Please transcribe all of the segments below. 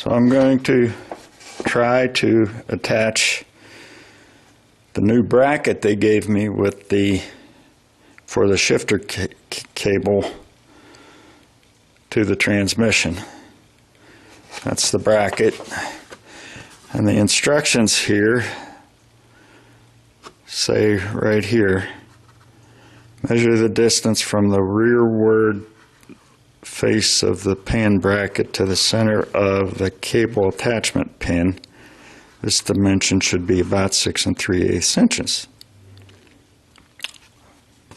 So I'm going to try to attach the new bracket they gave me with for the shifter cable to the transmission. That's the bracket. And the instructions here say right here, measure the distance from the rearward face of the pin bracket to the center of the cable attachment pin. This dimension should be about 6 3/8 inches.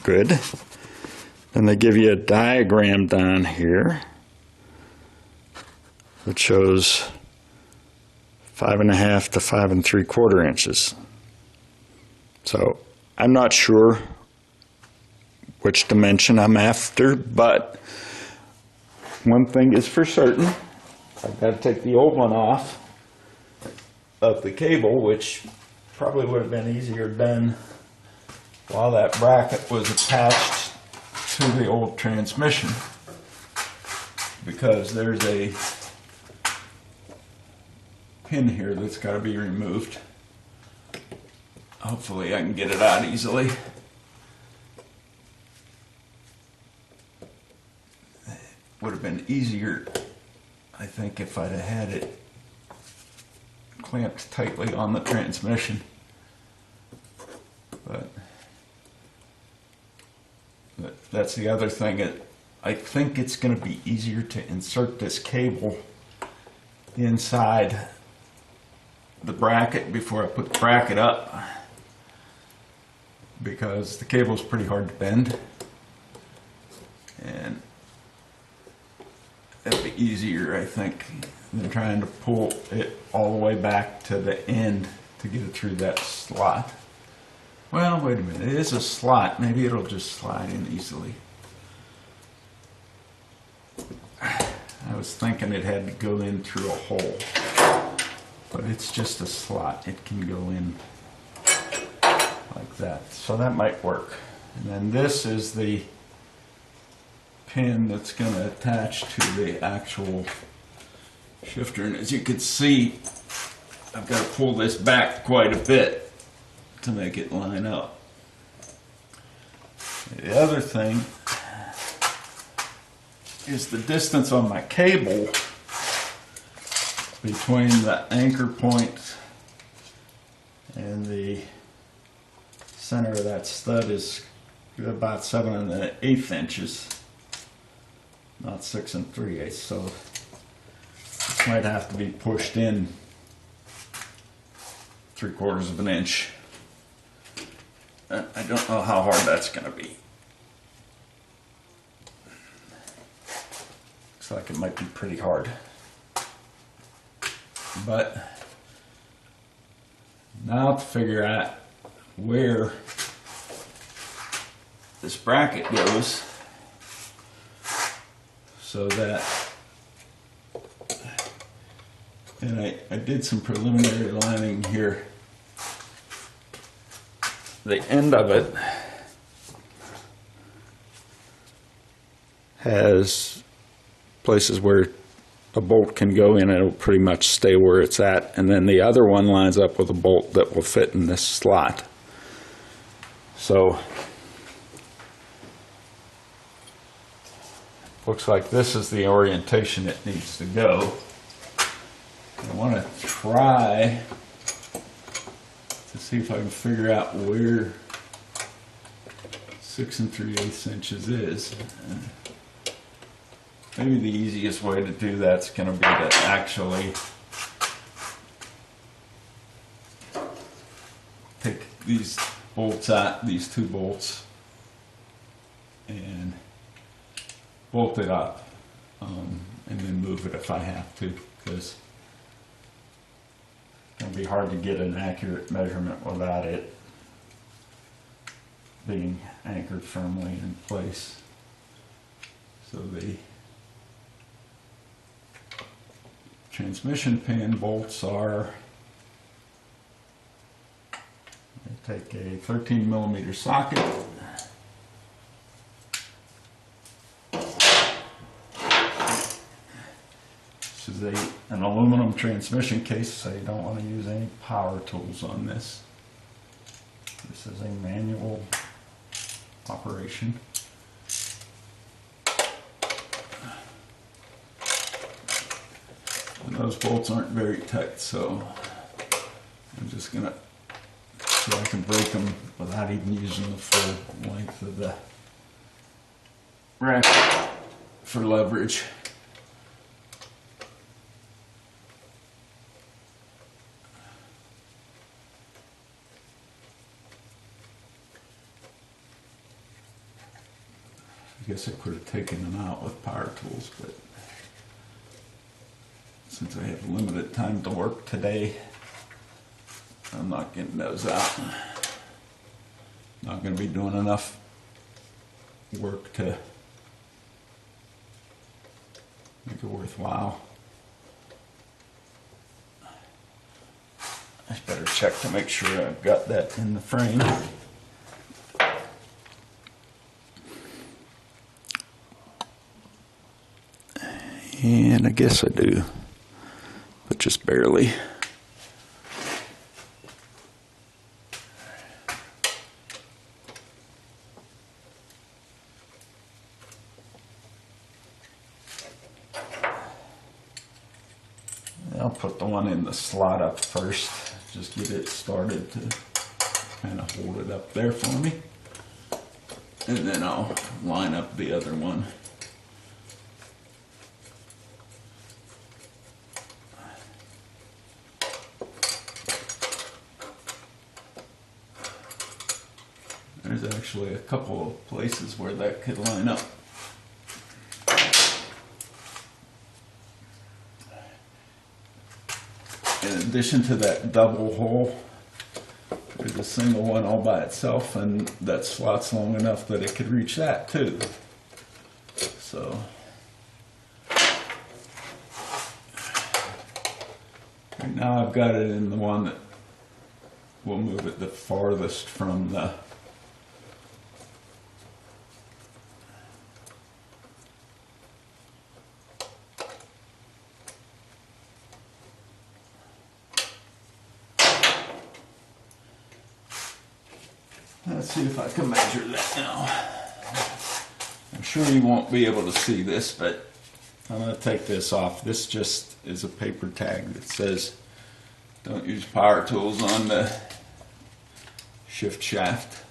Good. Then they give you a diagram down here that shows 5.5 to 5 3/4 inches. So I'm not sure which dimension I'm after, but one thing is for certain, I've got to take the old one off of the cable, which probably would have been easier done while that bracket was attached to the old transmission, because there's a pin here that's got to be removed. Hopefully I can get it out easily. Would have been easier, I think, if I'd have had it clamped tightly on the transmission. But that's the other thing. I think it's going to be easier to insert this cable inside the bracket before I put the bracket up, because the cable is pretty hard to bend, and it'll be easier, I think, than trying to pull it all the way back to the end to get it through that slot. Well, wait a minute, it is a slot. Maybe it'll just slide in easily. I was thinking it had to go in through a hole, but it's just a slot. It can go in like that. So that might work. And then this is the pin that's going to attach to the actual shifter, and as you can see, I've got to pull this back quite a bit to make it line up. The other thing is the distance on my cable between the anchor point and the center of that stud is about 7 1/8 inches. Not 6 3/8, so it might have to be pushed in 3/4 of an inch. I don't know how hard that's going to be. Looks like it might be pretty hard. But now to figure out where this bracket goes, so that, and I did some preliminary lining here. The end of it has places where a bolt can go in and it'll pretty much stay where it's at, and then the other one lines up with a bolt that will fit in this slot. So looks like this is the orientation it needs to go. I want to try to see if I can figure out where 6 3/8 inches is. Maybe the easiest way to do that's going to be to actually take these bolts out, these 2 bolts, and bolt it up, and then move it if I have to, because it'll be hard to get an accurate measurement without it being anchored firmly in place. So the transmission pin bolts are, take a 13mm socket, This is an aluminum transmission case, so you don't want to use any power tools on this. This is a manual operation. And those bolts aren't very tight, so I'm just gonna see if I can break them without even using the full length of the rack for leverage. I guess I could have taken them out with power tools, but since I have limited time to work today, I'm not getting those out. Not going to be doing enough work to make it worthwhile. I better check to make sure I've got that in the frame. And I guess I do, but just barely. I'll put the one in the slot up first, just get it started to kind of hold it up there for me. And then I'll line up the other one. There's actually a couple of places where that could line up. In addition to that double hole, there's a single one all by itself, and that slot's long enough that it could reach that too. So right now I've got it in the one that will move it the farthest from the Let's see if I can measure that now. I'm sure you won't be able to see this, but I'm going to take this off. This just is a paper tag that says don't use power tools on the shift shaft.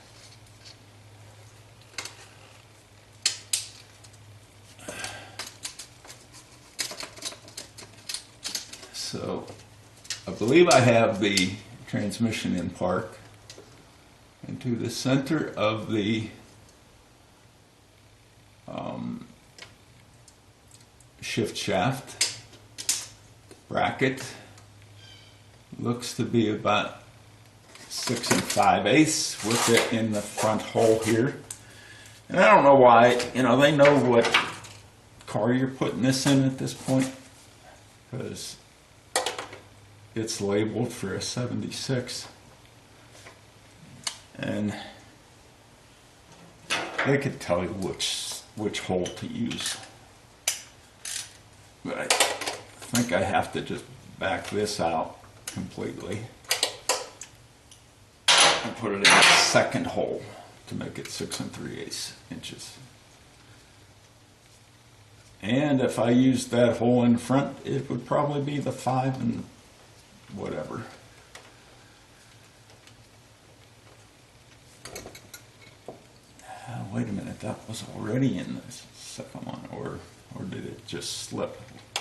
So I believe I have the transmission in park. Into the center of the shift shaft bracket looks to be about 6 5/8 with it in the front hole here. And I don't know why, you know, they know what car you're putting this in at this point, because it's labeled for a 76. And they could tell you which hole to use. But I think I have to just back this out completely and put it in the second hole to make it 6 3/8 inches. And if I used that hole in front, it would probably be the 5 and whatever. Wait a minute, that was already in the second one, or did it just slip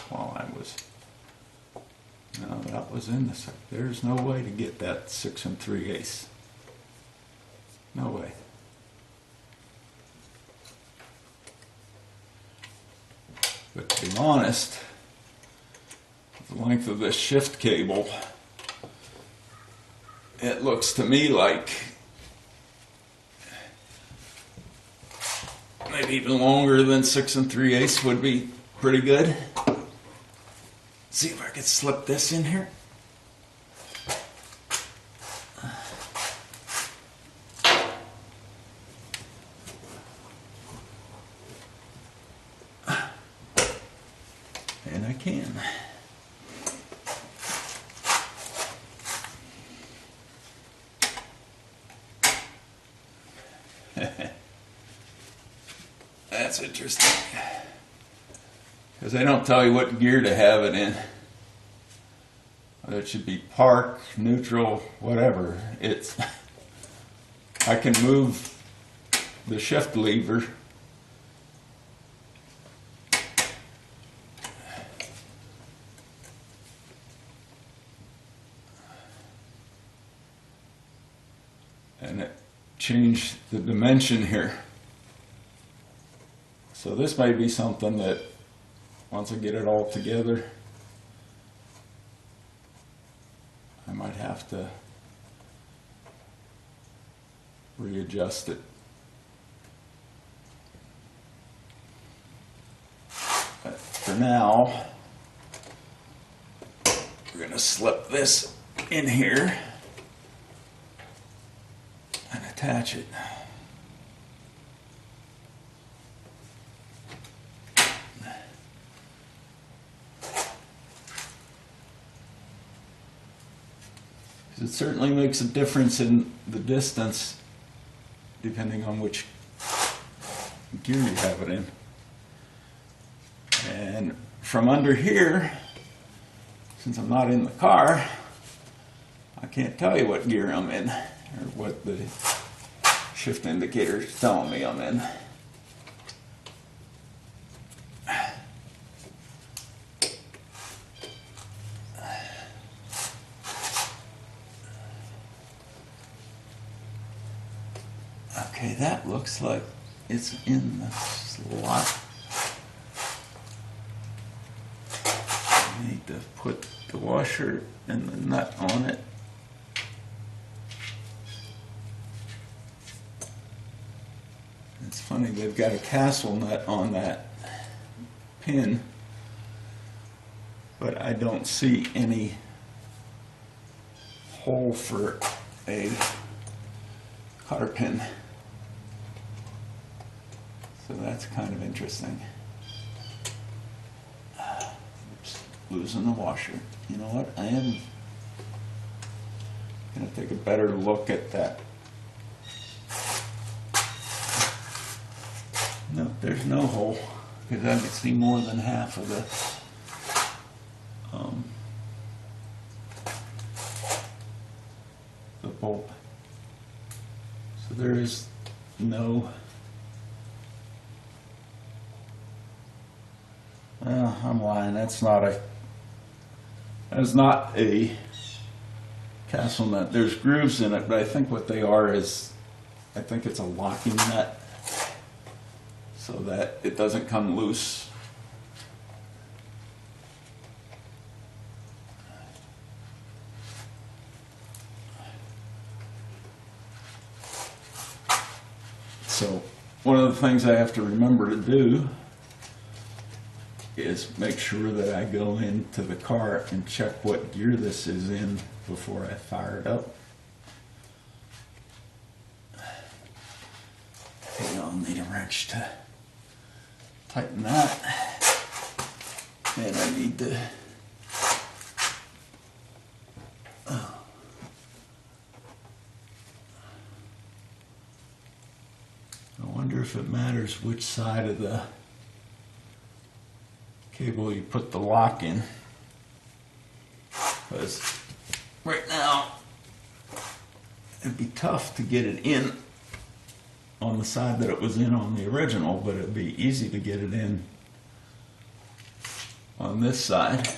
while I was? No, that was in the second. There's no way to get that 6 3/8. No way. But to be honest, the length of this shift cable, it looks to me like maybe even longer than 6 3/8 would be pretty good. See if I could slip this in here. And I can. That's interesting. Because they don't tell you what gear to have it in. Whether it should be park, neutral, whatever. I can move the shift lever and it changed the dimension here. So this might be something that once I get it all together, I might have to readjust it. But for now, we're going to slip this in here and attach it. It certainly makes a difference in the distance depending on which gear you have it in. And from under here, since I'm not in the car, I can't tell you what gear I'm in or what the shift indicator is telling me I'm in. Okay, that looks like it's in the slot. I need to put the washer and the nut on it. It's funny, they've got a castle nut on that pin, but I don't see any hole for a cotter pin. So that's kind of interesting. Oops, losing the washer. You know what? I am going to take a better look at that. No, there's no hole because I can see more than half of the bolt. So there is no. Well, I'm lying. That's not a castle nut. There's grooves in it, but I think what they are is, I think it's a locking nut so that it doesn't come loose. So one of the things I have to remember to do is make sure that I go into the car and check what gear this is in before I fire it up. Okay, I'll need a wrench to tighten that. And I need to I wonder if it matters which side of the cable you put the lock in, because right now it'd be tough to get it in on the side that it was in on the original, but it'd be easy to get it in on this side.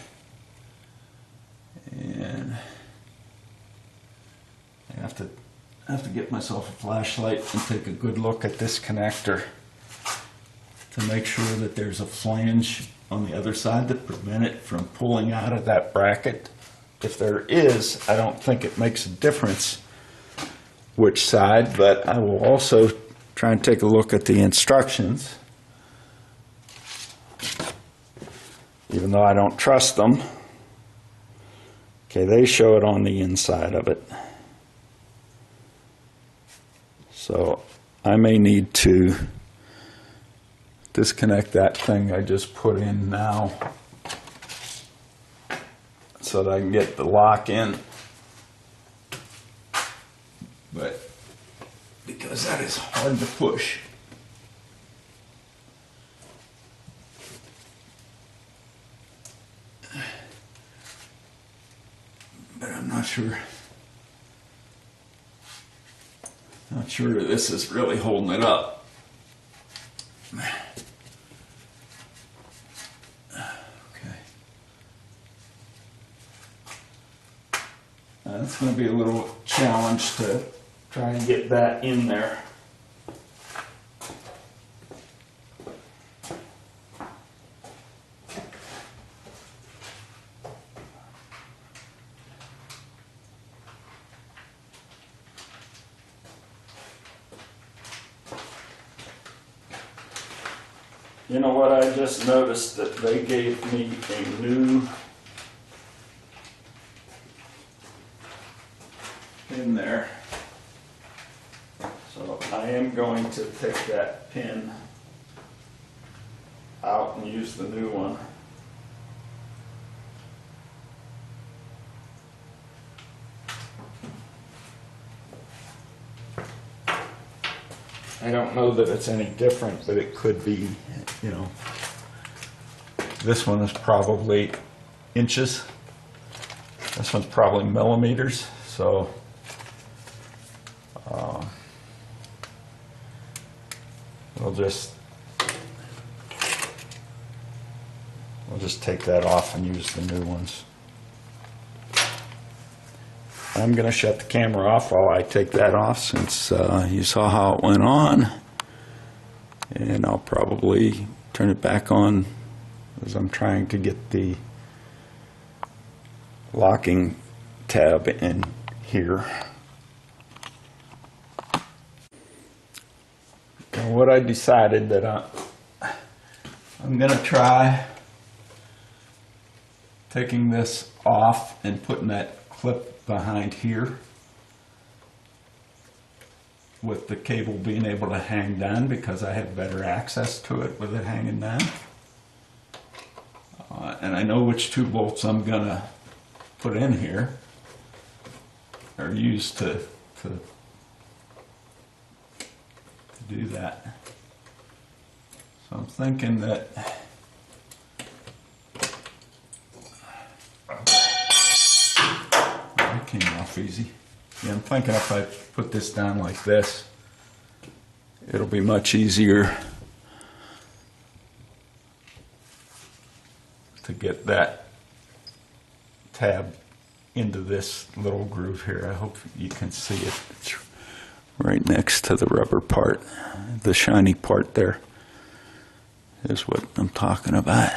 And I have to get myself a flashlight and take a good look at this connector to make sure that there's a flange on the other side to prevent it from pulling out of that bracket. If there is, I don't think it makes a difference which side, but I will also try and take a look at the instructions, even though I don't trust them. Okay, they show it on the inside of it. So I may need to disconnect that thing I just put in now so that I can get the lock in. But because that is hard to push. Not sure this is really holding it up. Okay. It's going to be a little challenge to try and get that in there. You know what, I just noticed that they gave me a new pin there. So I am going to take that pin out and use the new one. I don't know that it's any different, but it could be, you know. This one is probably inches. This one's probably millimeters. So we'll just take that off and use the new ones. I'm going to shut the camera off while I take that off, since you saw how it went on. And I'll probably turn it back on as I'm trying to get the locking tab in here. And what I decided that I'm going to try taking this off and putting that clip behind here, with the cable being able to hang down, because I have better access to it with it hanging down. And I know which 2 bolts I'm gonna put in here, or use to do that. So I'm thinking that came off easy. Yeah, I'm thinking if I put this down like this, it'll be much easier to get that tab into this little groove here. I hope you can see it. It's right next to the rubber part. The shiny part there is what I'm talking about.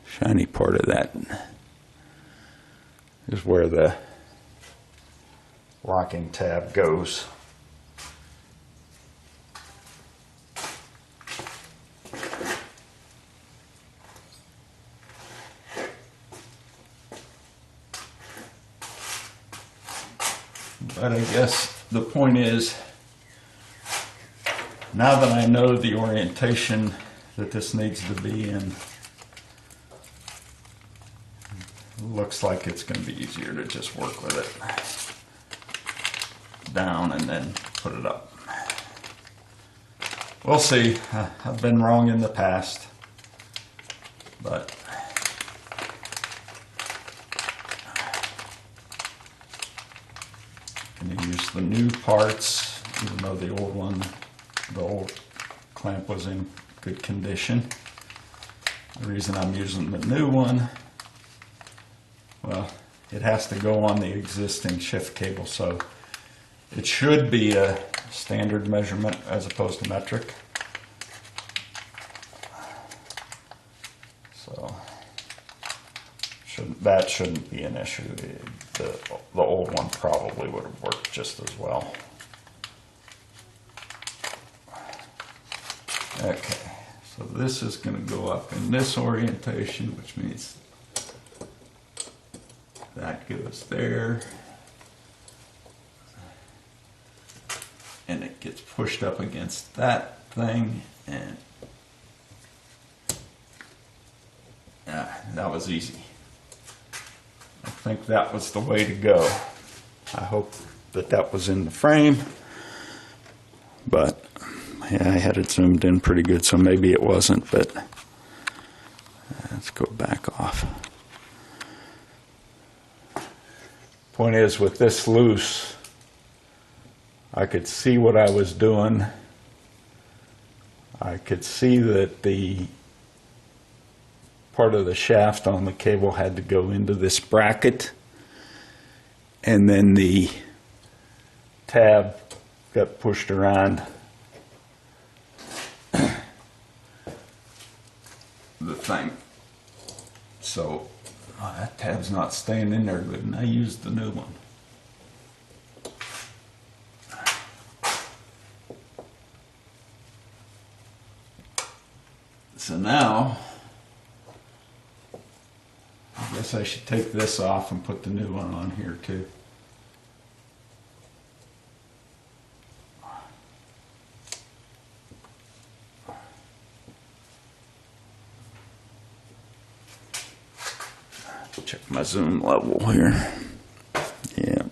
Shiny part of that is where the locking tab goes. But I guess the point is, now that I know the orientation that this needs to be in, looks like it's going to be easier to just work with it down and then put it up. We'll see. I've been wrong in the past, but I'm going to use the new parts, even though the old clamp was in good condition. The reason I'm using the new one, well, it has to go on the existing shift cable, so it should be a standard measurement as opposed to metric. So that shouldn't be an issue. The old one probably would have worked just as well. Okay, so this is going to go up in this orientation, which means that goes there, and it gets pushed up against that thing, and that was easy. I think that was the way to go. I hope that was in the frame, but yeah, I had it zoomed in pretty good, so maybe it wasn't, but that's go back off. Point is, with this loose, I could see what I was doing. I could see that the part of the shaft on the cable had to go into this bracket, and then the tab got pushed around the thing. So that tab's not staying in there good, and I used the new one. So now, I guess I should take this off and put the new one on here too. Check my zoom level here. Yeah.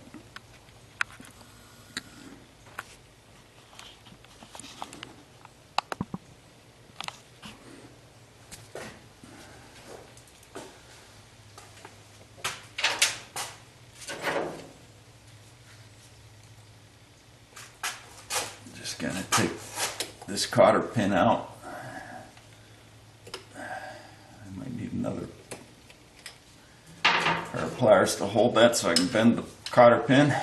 Just gonna take this cotter pin out. I might need another pair of pliers to hold that so I can bend the cotter pin.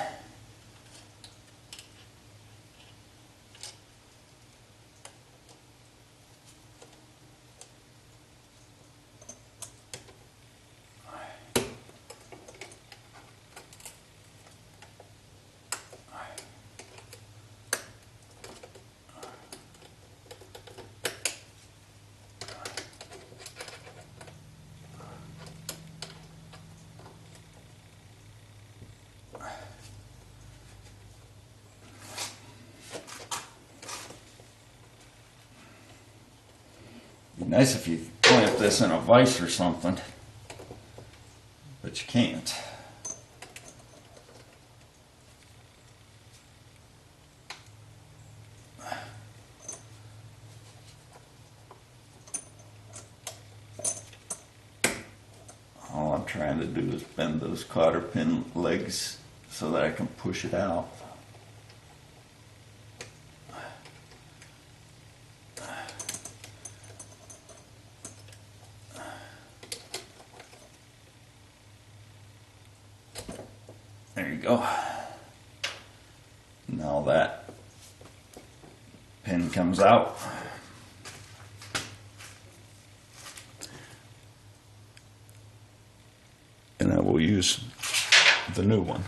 Be nice if you clamp this in a vise or something, but you can't. All I'm trying to do is bend those cotter pin legs so that I can push it out. There you go. Now that pin comes out. And I will use the new one.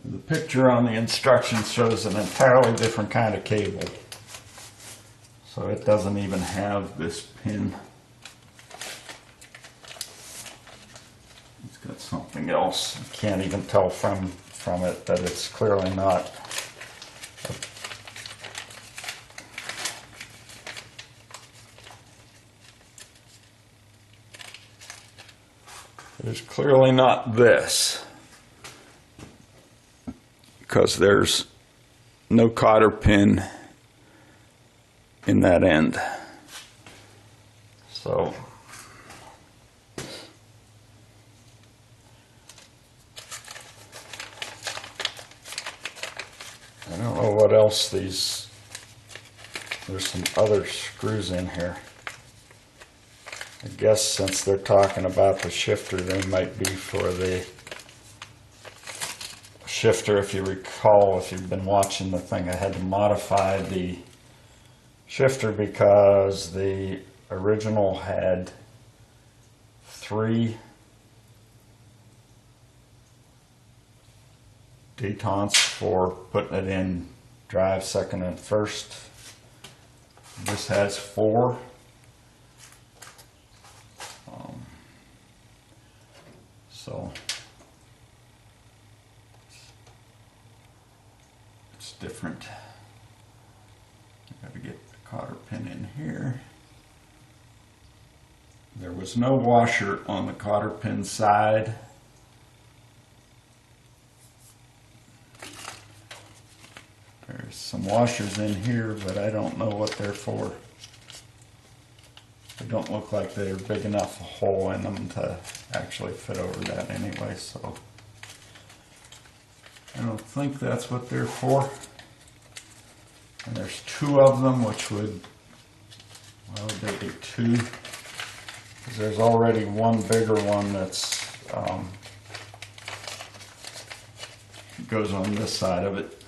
The picture on the instructions shows an entirely different kind of cable. So it doesn't even have this pin. It's got something else. You can't even tell from it that it's clearly not. It is clearly not this, because there's no cotter pin in that end. So I don't know what else there's some other screws in here. I guess since they're talking about the shifter, they might be for the shifter. If you recall, if you've been watching the thing, I had to modify the shifter because the original had 3 detents for putting it in drive, second, and first. This has 4. So it's different. I got to get the cotter pin in here. There was no washer on the cotter pin side. There's some washers in here, but I don't know what they're for. They don't look like they're big enough a hole in them to actually fit over that anyway, so I don't think that's what they're for. And there's two of them, which would, why would they be two? Because there's already one bigger one that's goes on this side of it.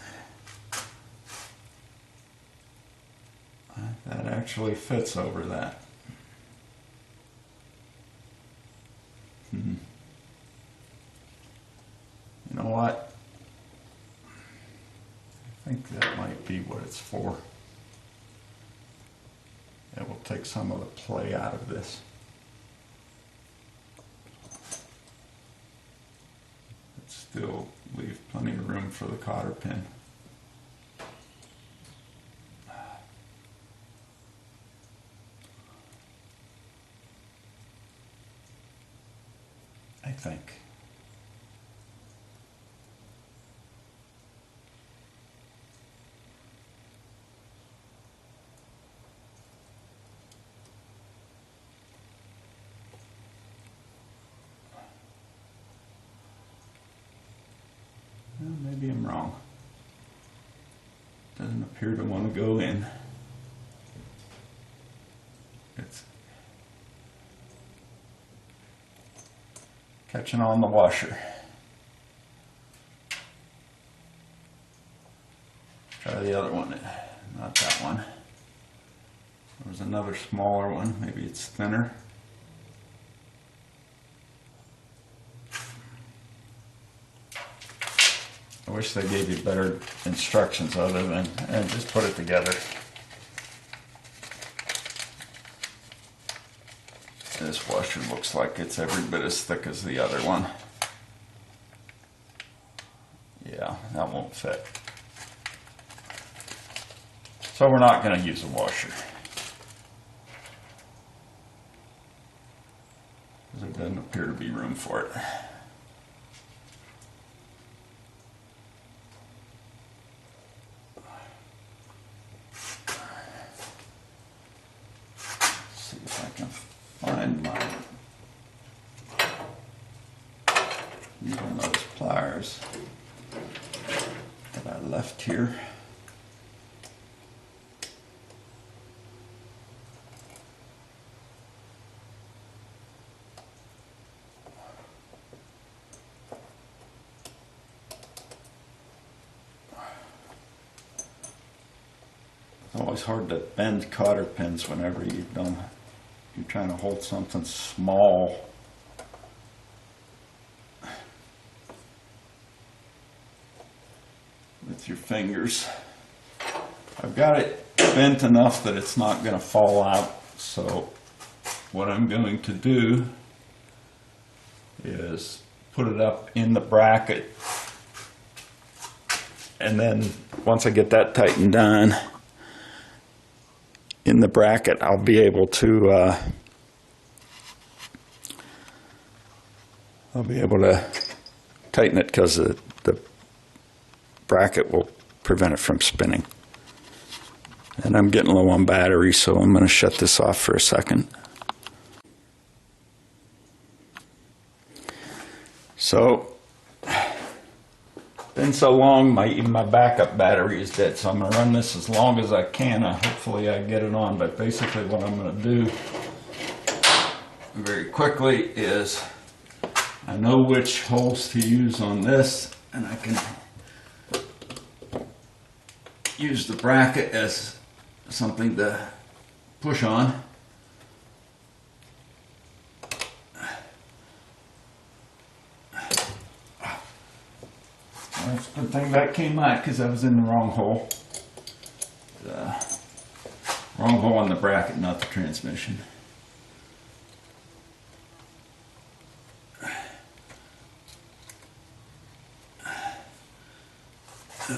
That actually fits over that. You know what? I think that might be what it's for. It will take some of the play out of this. But still leave plenty of room for the cotter pin. I think. Well, maybe I'm wrong. Doesn't appear to want to go in. It's catching on the washer. Try the other one, not that one. There's another smaller one, maybe it's thinner. I wish they gave you better instructions other than just put it together. This washer looks like it's every bit as thick as the other one. Yeah, that won't fit. So we're not going to use a washer. There doesn't appear to be room for it. Find my needle nose pliers that I left here. It's always hard to bend cotter pins whenever you're trying to hold something small. With your fingers. I've got it bent enough that it's not going to fall out, so what I'm going to do is put it up in the bracket, and then once I get that tightened down in the bracket, I'll be able to tighten it, because the bracket will prevent it from spinning. And I'm getting low on battery, so I'm going to shut this off for a second. So, been so long, even my backup battery is dead, so I'm going to run this as long as I can. Hopefully I get it on, but basically what I'm going to do very quickly is, I know which holes to use on this, and I can use the bracket as something to push on. Well, it's a good thing that came out, because I was in the wrong hole. Wrong hole on the bracket, not the transmission.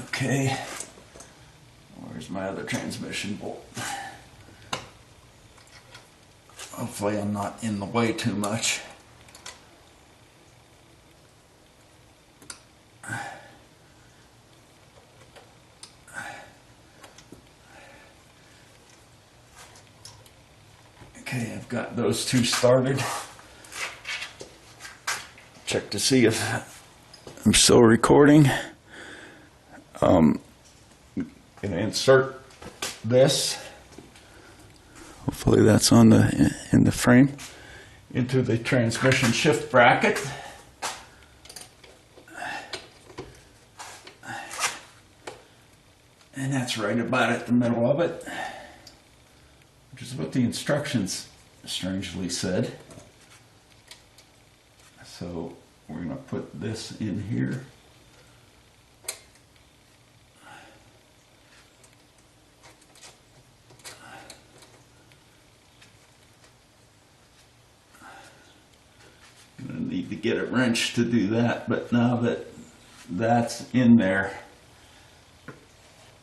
Okay, where's my other transmission bolt? Hopefully I'm not in the way too much. Okay, I've got those two started. Check to see if I'm still recording. Gonna insert this. Hopefully that's on in the frame into the transmission shift bracket. And that's right about at the middle of it, which is what the instructions strangely said. So we're going to put this in here. I'm going to need to get a wrench to do that, but now that that's in there,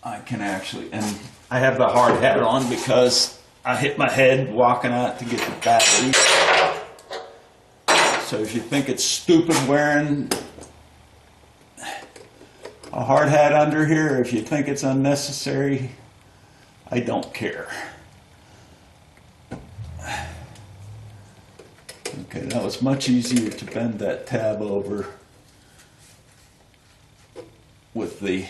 I can actually, and I have the hard hat on because I hit my head walking out to get the battery. So if you think it's stupid wearing a hard hat under here, if you think it's unnecessary, I don't care. Okay, that was much easier to bend that tab over with the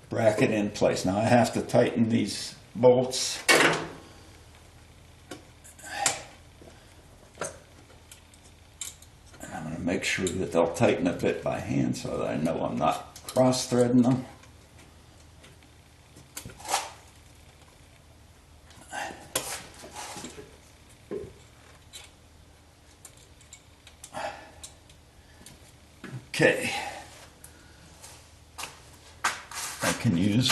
bracket in place. Now I have to tighten these bolts. And I'm going to make sure that they'll tighten a bit by hand so that I know I'm not cross-threading them. Okay. I can use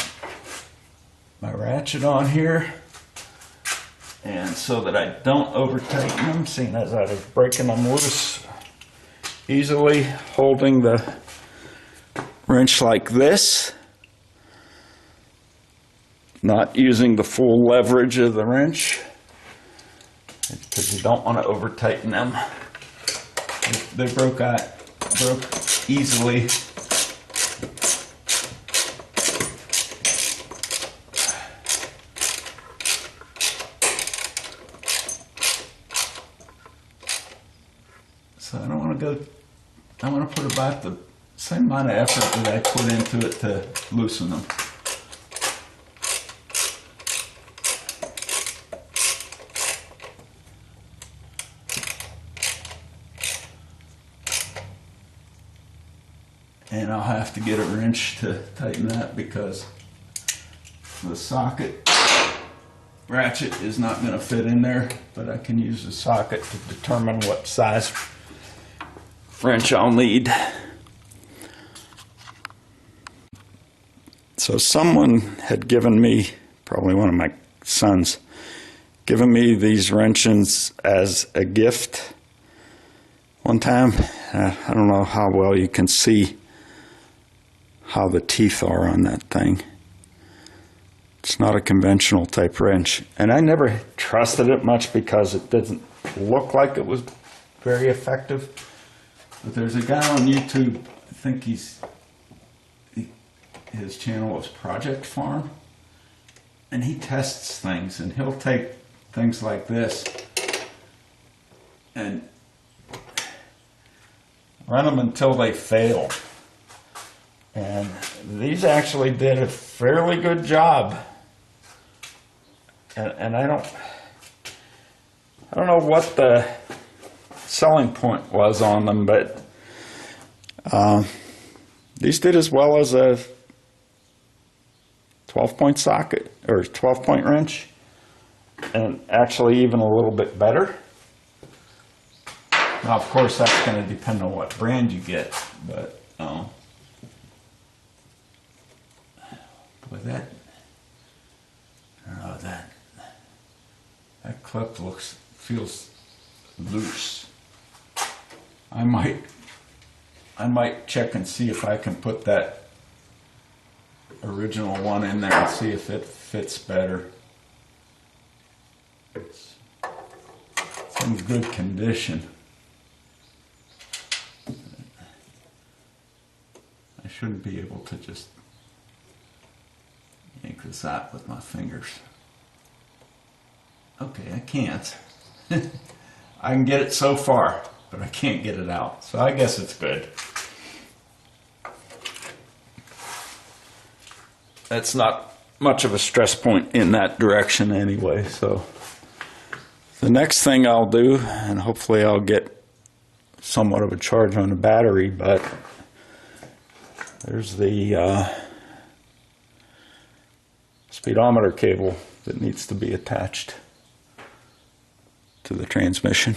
my ratchet on here, and so that I don't over tighten them, seeing as I was breaking them loose easily, holding the wrench like this, not using the full leverage of the wrench, because you don't want to over tighten them. They broke easily. So I don't want to go, I want to put about the same amount of effort that I put into it to loosen them. And I'll have to get a wrench to tighten that because the socket ratchet is not going to fit in there, but I can use the socket to determine what size wrench I'll need. So someone had given me, probably one of my sons, given me these wrenches as a gift one time. I don't know how well you can see how the teeth are on that thing. It's not a conventional type wrench. And I never trusted it much because it doesn't look like it was very effective. But there's a guy on YouTube, I think his channel is Project Farm, and he tests things, and he'll take things like this and run them until they fail. And these actually did a fairly good job. And I don't know what the selling point was on them, but these did as well as a 12-point socket or 12-point wrench, and actually even a little bit better. Now, of course, that's going to depend on what brand you get, but with that, I don't know, that clip feels loose. I might check and see if I can put that original one in there and see if it fits better. in good condition. I shouldn't be able to just yank this out with my fingers. Okay, I can't. I can get it so far, but I can't get it out. So I guess it's good. That's not much of a stress point in that direction anyway. So the next thing I'll do, and hopefully I'll get somewhat of a charge on the battery, but there's the speedometer cable that needs to be attached to the transmission.